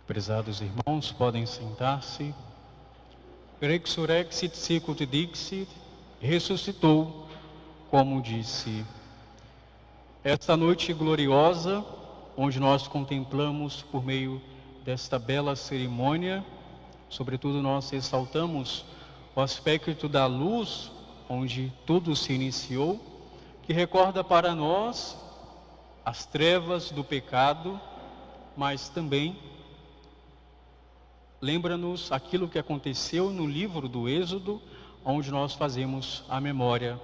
Prezados irmãos, podem sentar-se. Rexurrexit sicut dixit, ressuscitou, como disse. Esta noite gloriosa, onde nós contemplamos por meio desta bela cerimônia, sobretudo nós ressaltamos o aspecto da luz, onde tudo se iniciou, que recorda para nós as trevas do pecado, mas também lembra-nos aquilo que aconteceu no livro do Êxodo, onde nós fazemos a memória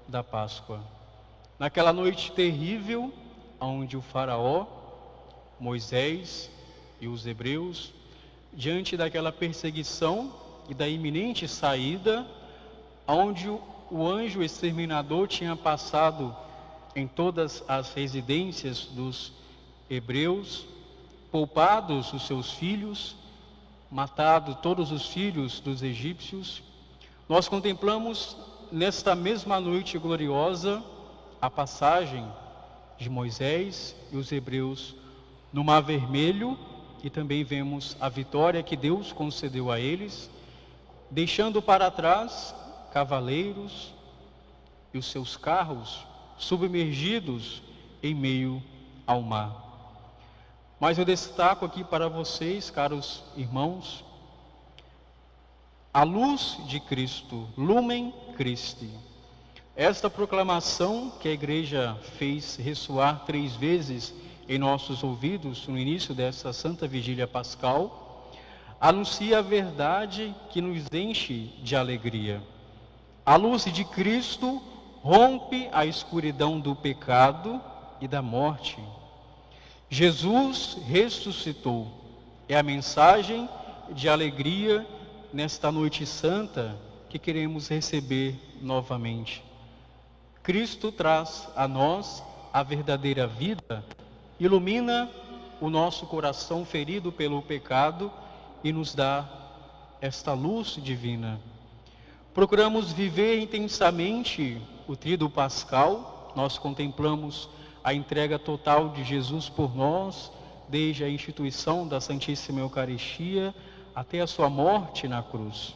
da Páscoa. Naquela noite terrível, onde o faraó, Moisés e os hebreus, diante daquela perseguição e da iminente saída, onde o anjo exterminador tinha passado em todas as residências dos hebreus, poupados os seus filhos, matado todos os filhos dos egípcios, nós contemplamos nesta mesma noite gloriosa a passagem de Moisés e os hebreus no Mar Vermelho, e também vemos a vitória que Deus concedeu a eles, deixando para trás cavaleiros e os seus carros submergidos em meio ao mar. Mas eu destaco aqui para vocês, caros irmãos, a luz de Cristo, Lumen Christi. Esta proclamação que a igreja fez ressoar 3 vezes em nossos ouvidos no início desta Santa Vigília Pascal, anuncia a verdade que nos enche de alegria. A luz de Cristo rompe a escuridão do pecado e da morte. Jesus ressuscitou. É a mensagem de alegria nesta noite santa que queremos receber novamente. Cristo traz a nós a verdadeira vida, ilumina o nosso coração ferido pelo pecado e nos dá esta luz divina. Procuramos viver intensamente o tríduo pascal. Nós contemplamos a entrega total de Jesus por nós, desde a instituição da Santíssima Eucaristia até a sua morte na cruz.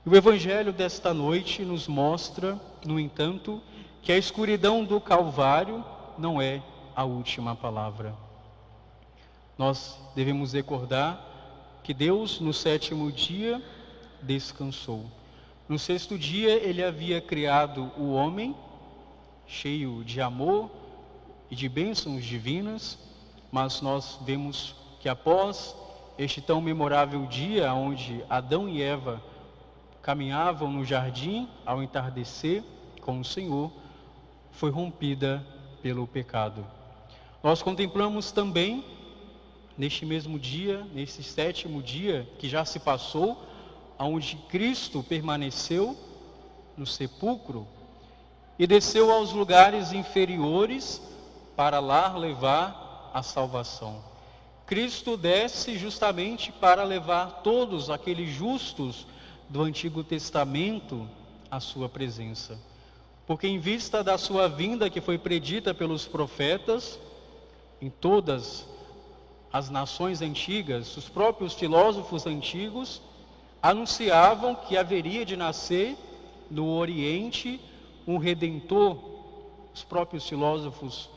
E o Evangelho desta noite nos mostra, no entanto, que a escuridão do Calvário não é a última palavra. Nós devemos recordar que Deus, no 7º dia, descansou. No 6º dia, Ele havia criado o homem, cheio de amor e de bênçãos divinas, mas nós vemos que após este tão memorável dia, onde Adão e Eva caminhavam no jardim ao entardecer com o Senhor, foi rompida pelo pecado. Nós contemplamos também, neste mesmo dia, nesse 7º dia que já se passou, onde Cristo permaneceu no sepulcro e desceu aos lugares inferiores para lá levar a salvação. Cristo desce justamente para levar todos aqueles justos do Antigo Testamento à sua presença. Porque em vista da sua vinda que foi predita pelos profetas, em todas as nações antigas, os próprios filósofos antigos anunciavam que haveria de nascer no Oriente um Redentor. Os próprios filósofos,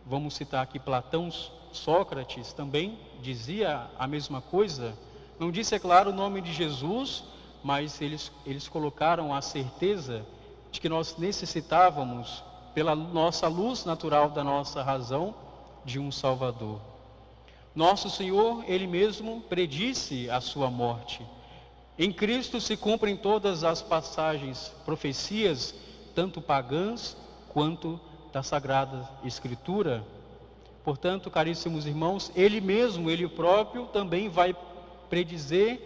vamos citar aqui Platão, Sócrates também dizia a mesma coisa. Não disse, é claro, o nome de Jesus, mas eles colocaram a certeza de que nós necessitávamos, pela nossa luz natural da nossa razão, de um Salvador. Nosso Senhor, Ele mesmo predisse a sua morte. Em Cristo se cumprem todas as passagens, profecias, tanto pagãs quanto da Sagrada Escritura. Portanto, caríssimos irmãos, Ele mesmo, Ele próprio, também vai predizer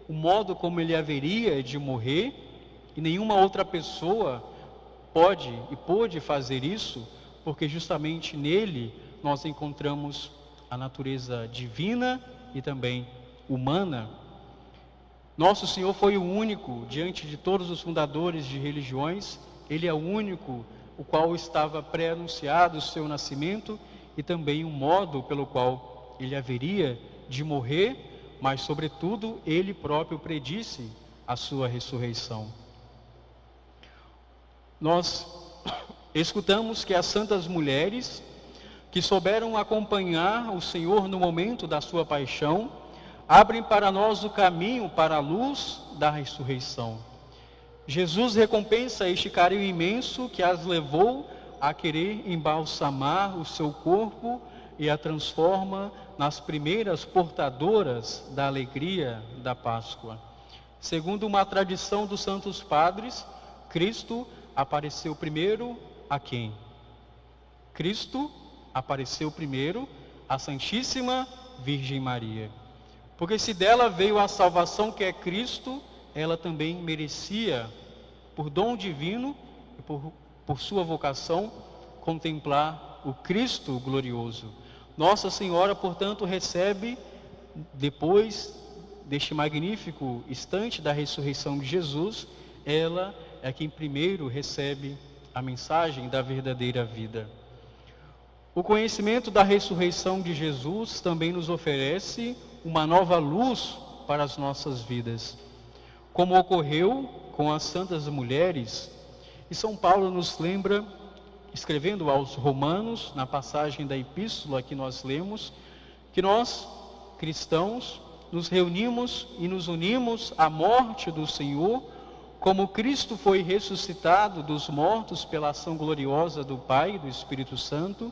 o modo como Ele haveria de morrer, e nenhuma outra pessoa pode e pôde fazer isso, porque justamente nele nós encontramos a natureza divina e também humana. Nosso Senhor foi o único, diante de todos os fundadores de religiões, Ele é o único, o qual estava pré-anunciado o seu nascimento e também o modo pelo qual ele haveria de morrer, mas sobretudo ele próprio predisse a sua ressurreição. Nós escutamos que as santas mulheres que souberam acompanhar o Senhor no momento da sua paixão, abrem para nós o caminho para a luz da ressurreição. Jesus recompensa este carinho imenso que as levou a querer embalsamar o seu corpo e a transforma nas primeiras portadoras da alegria da Páscoa. Segundo uma tradição dos Santos Padres, Cristo apareceu primeiro a quem? Cristo apareceu primeiro à Santíssima Virgem Maria. Porque se dela veio a salvação que é Cristo, ela também merecia, por dom divino e por sua vocação, contemplar o Cristo glorioso. Nossa Senhora, portanto, recebe, depois deste magnífico instante da ressurreição de Jesus, ela é quem primeiro recebe a mensagem da verdadeira vida. O conhecimento da ressurreição de Jesus também nos oferece uma nova luz para as nossas vidas, como ocorreu com as santas mulheres. E São Paulo nos lembra, escrevendo aos Romanos, na passagem da epístola que nós lemos, que nós, cristãos, nos reunimos e nos unimos à morte do Senhor, como Cristo foi ressuscitado dos mortos pela ação gloriosa do Pai e do Espírito Santo,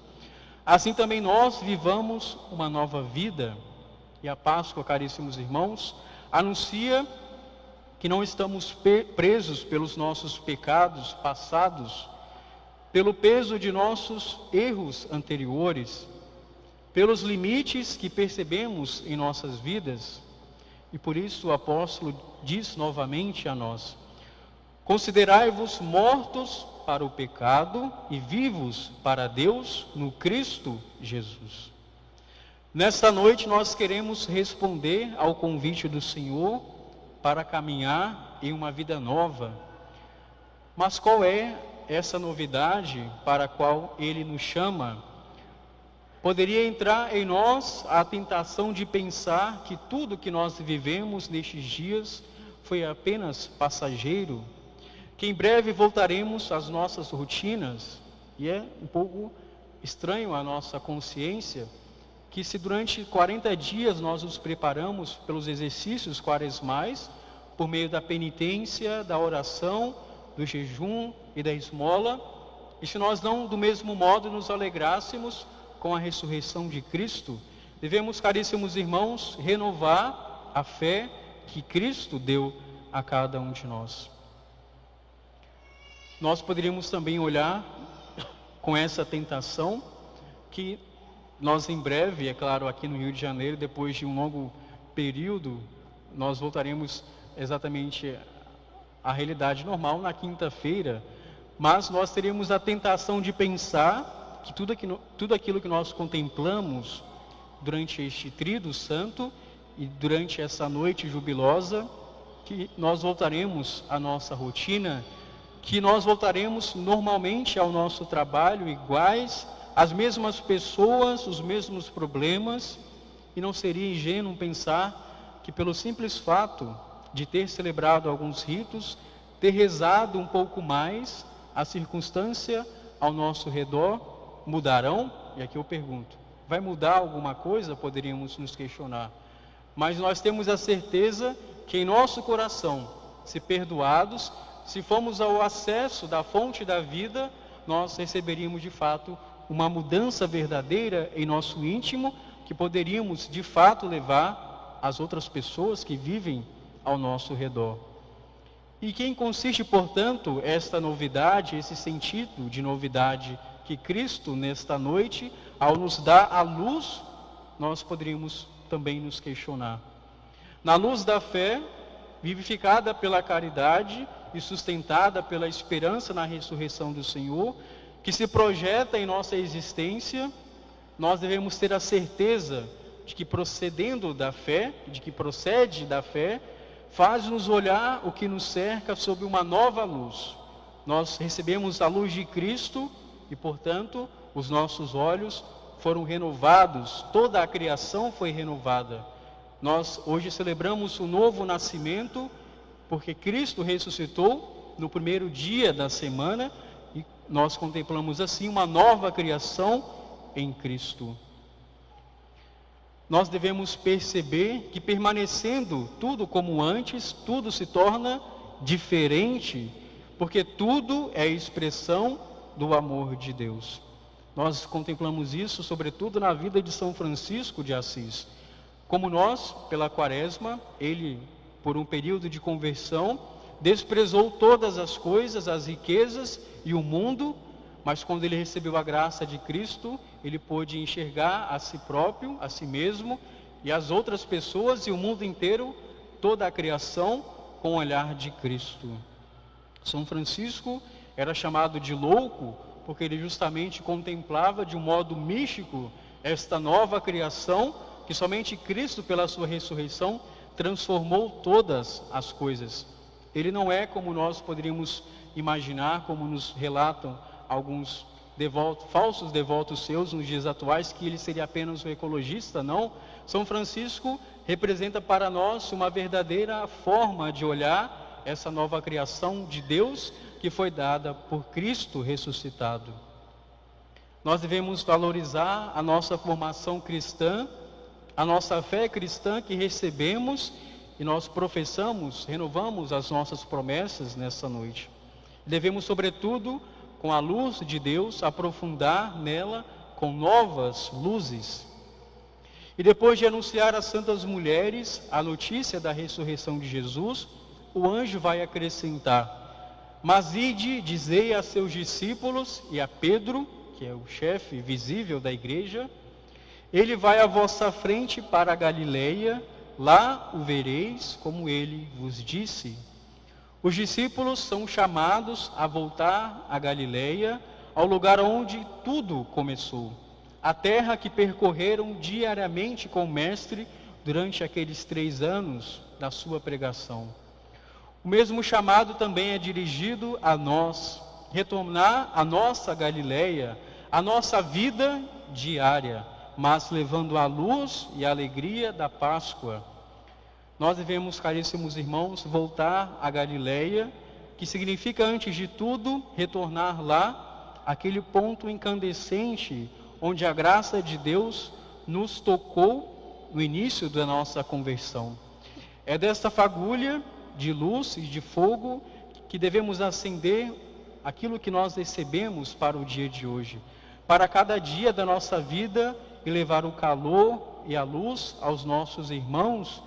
assim também nós vivamos uma nova vida. E a Páscoa, caríssimos irmãos, anuncia que não estamos presos pelos nossos pecados passados, pelo peso de nossos erros anteriores, pelos limites que percebemos em nossas vidas. E por isso o apóstolo diz novamente a nós: considerai-vos mortos para o pecado e vivos para Deus no Cristo Jesus. Nesta noite nós queremos responder ao convite do Senhor para caminhar em uma vida nova. Mas qual é essa novidade para a qual Ele nos chama? Poderia entrar em nós a tentação de pensar que tudo que nós vivemos nestes dias foi apenas passageiro, que em breve voltaremos às nossas rotinas. E é um pouco estranho à nossa consciência que se durante 40 dias nós nos preparamos pelos exercícios quaresmais, por meio da penitência, da oração, do jejum e da esmola, e se nós não do mesmo modo nos alegrássemos com a ressurreição de Cristo, devemos, caríssimos irmãos, renovar a fé que Cristo deu a cada um de nós. Nós poderíamos também olhar com essa tentação que nós em breve, é claro, aqui no Rio de Janeiro, depois de um longo período, nós voltaremos exatamente à realidade normal na quinta-feira, mas nós teríamos a tentação de pensar que tudo aquilo que nós contemplamos durante este Tríduo Santo e durante essa noite jubilosa, que nós voltaremos à nossa rotina, que nós voltaremos normalmente ao nosso trabalho, iguais, as mesmas pessoas, os mesmos problemas, e não seria ingênuo pensar que pelo simples fato de ter celebrado alguns ritos, ter rezado um pouco mais, a circunstância ao nosso redor mudarão? E aqui eu pergunto, vai mudar alguma coisa? Poderíamos nos questionar. Mas nós temos a certeza que em nosso coração, se perdoados, se formos ao acesso da fonte da vida, nós receberíamos de fato uma mudança verdadeira em nosso íntimo, que poderíamos de fato levar às outras pessoas que vivem ao nosso redor. E quem consiste, portanto, esta novidade, esse sentido de novidade que Cristo, nesta noite, ao nos dar a luz, nós poderíamos também nos questionar. Na luz da fé, vivificada pela caridade e sustentada pela esperança na ressurreição do Senhor, que se projeta em nossa existência, nós devemos ter a certeza de que procedendo da fé, de que procede da fé, faz-nos olhar o que nos cerca sob uma nova luz. Nós recebemos a luz de Cristo e, portanto, os nossos olhos foram renovados, toda a criação foi renovada. Nós hoje celebramos o novo nascimento, porque Cristo ressuscitou no primeiro dia da semana, e nós contemplamos assim uma nova criação em Cristo. Nós devemos perceber que, permanecendo tudo como antes, tudo se torna diferente, porque tudo é expressão do amor de Deus. Nós contemplamos isso, sobretudo, na vida de São Francisco de Assis. Como nós, pela Quaresma, ele, por um período de conversão, desprezou todas as coisas, as riquezas e o mundo, mas quando ele recebeu a graça de Cristo, ele pôde enxergar a si próprio, a si mesmo, e as outras pessoas e o mundo inteiro, toda a criação, com o olhar de Cristo. São Francisco era chamado de louco, porque ele justamente contemplava de um modo místico esta nova criação, que somente Cristo, pela sua ressurreição, transformou todas as coisas. Ele não é como nós poderíamos imaginar, como nos relatam alguns falsos devotos seus nos dias atuais, que ele seria apenas um ecologista. Não. São Francisco representa para nós uma verdadeira forma de olhar essa nova criação de Deus que foi dada por Cristo ressuscitado. Nós devemos valorizar a nossa formação cristã, a nossa fé cristã que recebemos, e nós professamos, renovamos as nossas promessas nessa noite. Devemos, sobretudo, com a luz de Deus, aprofundar nela com novas luzes. E depois de anunciar às santas mulheres a notícia da ressurreição de Jesus, o anjo vai acrescentar: mas ide, dizei a seus discípulos e a Pedro, que é o chefe visível da igreja, ele vai à vossa frente para a Galileia, lá o vereis, como ele vos disse. Os discípulos são chamados a voltar à Galileia, ao lugar onde tudo começou, a terra que percorreram diariamente com o Mestre durante aqueles 3 anos da sua pregação. O mesmo chamado também é dirigido a nós, retornar a nossa Galileia, a nossa vida diária, mas levando a luz e a alegria da Páscoa. Nós devemos, caríssimos irmãos, voltar à Galileia, que significa, antes de tudo, retornar lá, aquele ponto incandescente, onde a graça de Deus nos tocou no início da nossa conversão. É desta fagulha de luz e de fogo que devemos acender aquilo que nós recebemos para o dia de hoje, para cada dia da nossa vida, e levar o calor e a luz aos nossos irmãos,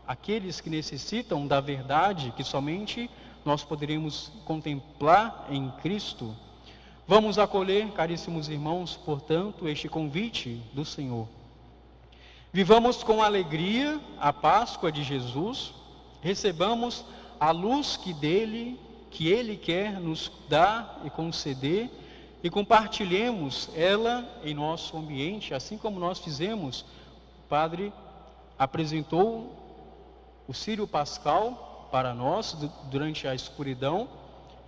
aqueles que necessitam da verdade que somente nós poderemos contemplar em Cristo. Vamos acolher, caríssimos irmãos, portanto, este convite do Senhor. Vivamos com alegria a Páscoa de Jesus, recebamos a luz que Ele quer nos dar e conceder, e compartilhemos ela em nosso ambiente, assim como nós fizemos. O Padre apresentou o Círio Pascal para nós durante a escuridão,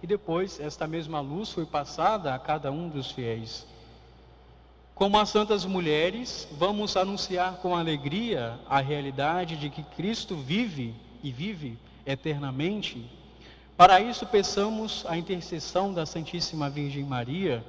e depois esta mesma luz foi passada a cada um dos fiéis. Como as santas mulheres, vamos anunciar com alegria a realidade de que Cristo vive e vive eternamente. Para isso, peçamos a intercessão da Santíssima Virgem Maria,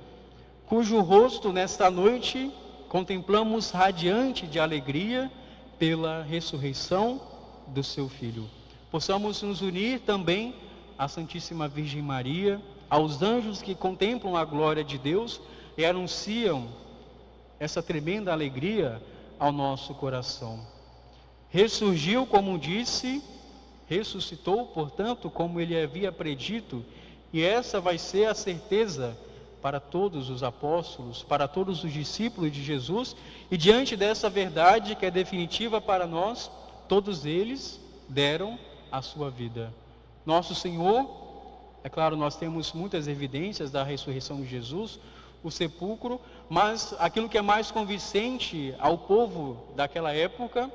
cujo rosto nesta noite contemplamos radiante de alegria pela ressurreição do seu Filho. Possamos nos unir também à Santíssima Virgem Maria, aos anjos que contemplam a glória de Deus e anunciam essa tremenda alegria ao nosso coração. Ressurgiu, como disse, ressuscitou, portanto, como ele havia predito, e essa vai ser a certeza para todos os apóstolos, para todos os discípulos de Jesus, e diante dessa verdade que é definitiva para nós, todos eles deram a sua vida. Nosso Senhor, é claro, nós temos muitas evidências da ressurreição de Jesus, o sepulcro, mas aquilo que é mais convincente ao povo daquela época,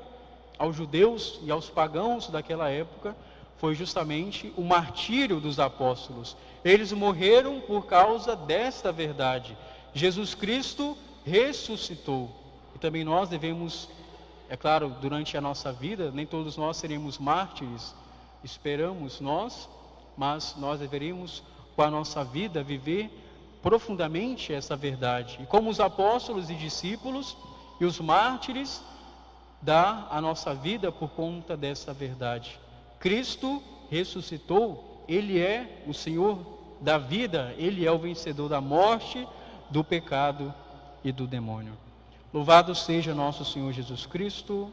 aos judeus e aos pagãos daquela época, foi justamente o martírio dos apóstolos. Eles morreram por causa desta verdade. Jesus Cristo ressuscitou. E também nós devemos, é claro, durante a nossa vida, nem todos nós seremos mártires, esperamos nós, mas nós deveríamos, com a nossa vida, viver profundamente essa verdade. E como os apóstolos e discípulos e os mártires, dar a nossa vida por conta dessa verdade. Cristo ressuscitou, Ele é o Senhor da vida, Ele é o vencedor da morte, do pecado e do demônio. Louvado seja nosso Senhor Jesus Cristo.